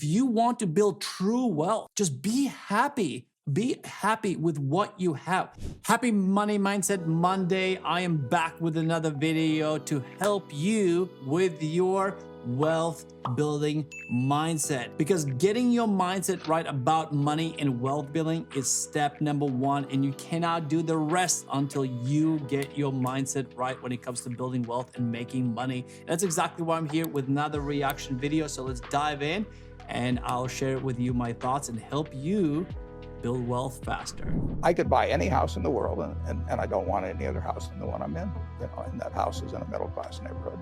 If you want to build true wealth, just be happy. Be happy with what you have. Happy Money Mindset Monday. I am back with another video to help you with your wealth building mindset, because getting your mindset right about money and wealth building is step number one, and you cannot do the rest until you get your mindset right when it comes to building wealth and making money. That's exactly why I'm here with another reaction video. So let's dive in and I'll share with you my thoughts and help you build wealth faster. I could buy any house in the world, and I don't want any other house than the one I'm in. You know, and that house is in a middle-class neighborhood.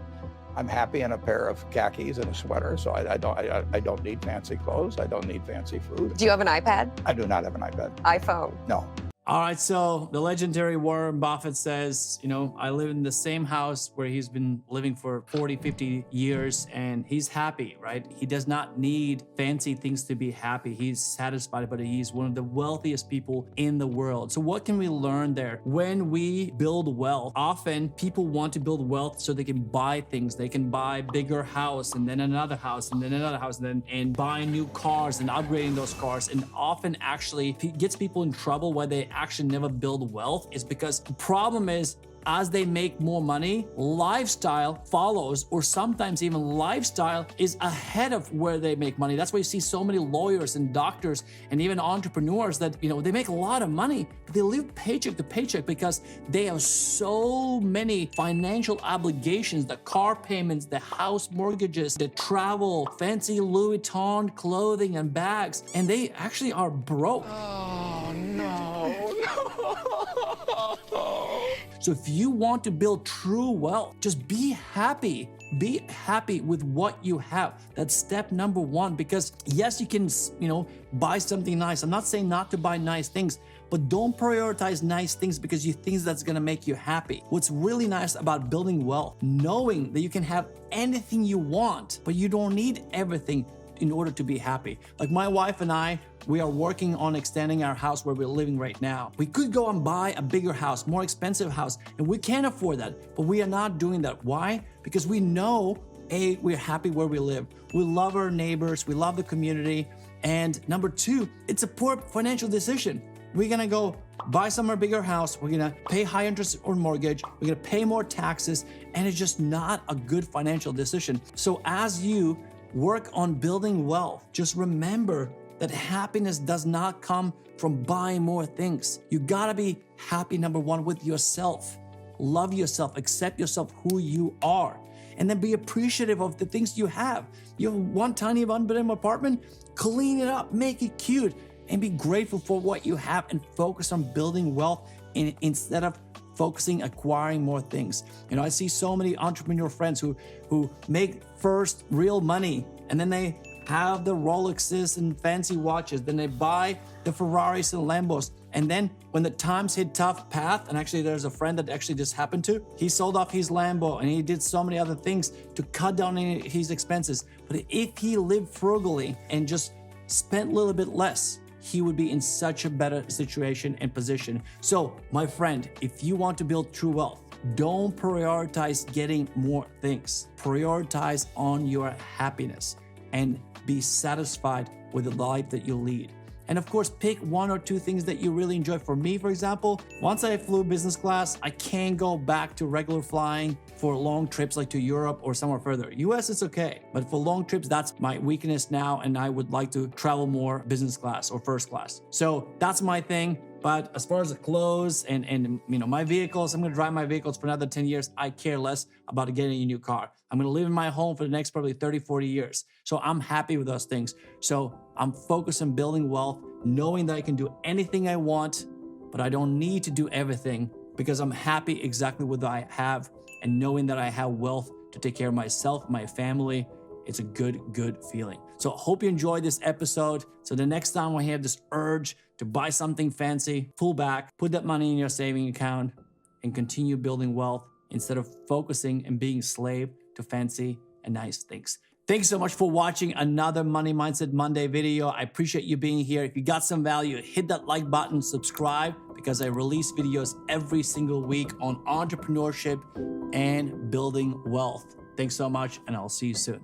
I'm happy in a pair of khakis and a sweater, so I don't need fancy clothes. I don't need fancy food. Do you have an iPad? I do not have an iPad. iPhone? No. All right, so the legendary Warren Buffett says, I live in the same house where he's been living for 40, 50 years, and he's happy, right? He does not need fancy things to be happy. He's satisfied, but he's one of the wealthiest people in the world. So what can we learn there? When we build wealth, often people want to build wealth so they can buy things. They can buy a bigger house, and then another house, and then another house, and buy new cars and upgrading those cars. And often actually gets people in trouble why they actually never build wealth is because the problem is, as they make more money, lifestyle follows, or sometimes even lifestyle is ahead of where they make money. That's why you see so many lawyers and doctors and even entrepreneurs that, they make a lot of money, but they live paycheck to paycheck because they have so many financial obligations, the car payments, the house mortgages, the travel, fancy Louis Vuitton clothing and bags, and they actually are broke. Oh, no. So if you want to build true wealth, just be happy. Be happy with what you have. That's step number one, because yes, you can, buy something nice. I'm not saying not to buy nice things, but don't prioritize nice things because you think that's gonna make you happy. What's really nice about building wealth, knowing that you can have anything you want, but you don't need everything in order to be happy. Like my wife and I, we are working on extending our house where we're living right now. We could go and buy a bigger house, more expensive house, and we can't afford that, but we are not doing that. Why? Because we know, A, we're happy where we live. We love our neighbors, we love the community, and number two, it's a poor financial decision. We're gonna go buy somewhere bigger house, we're gonna pay high interest or mortgage, we're gonna pay more taxes, and it's just not a good financial decision. So as you work on building wealth, just remember that happiness does not come from buying more things. You gotta be happy, number one, with yourself. Love yourself, accept yourself who you are, and then be appreciative of the things you have. You have one tiny one-bedroom apartment, clean it up, make it cute, and be grateful for what you have and focus on building wealth instead of focusing, acquiring more things. I see so many entrepreneur friends who make first real money, and then they have the Rolexes and fancy watches, then they buy the Ferraris and Lambos, and then when the times hit tough path, and actually there's a friend that actually just happened to, he sold off his Lambo and he did so many other things to cut down his expenses. But if he lived frugally and just spent a little bit less, he would be in such a better situation and position. So, my friend, if you want to build true wealth, don't prioritize getting more things. Prioritize on your happiness and be satisfied with the life that you lead. And of course, pick one or two things that you really enjoy. For me, for example, once I flew business class, I can't go back to regular flying for long trips like to Europe or somewhere further. US is okay, but for long trips, that's my weakness now, and I would like to travel more business class or first class. So that's my thing. But as far as the clothes and my vehicles, I'm gonna drive my vehicles for another 10 years. I care less about getting a new car. I'm gonna live in my home for the next probably 30, 40 years. So I'm happy with those things. So I'm focused on building wealth, knowing that I can do anything I want, but I don't need to do everything because I'm happy exactly with what I have, and knowing that I have wealth to take care of myself, my family. It's a good feeling. So I hope you enjoyed this episode. So the next time when you have this urge to buy something fancy, pull back, put that money in your saving account, and continue building wealth instead of focusing and being a slave to fancy and nice things. Thanks so much for watching another Money Mindset Monday video. I appreciate you being here. If you got some value, hit that like button, subscribe, because I release videos every single week on entrepreneurship and building wealth. Thanks so much, and I'll see you soon.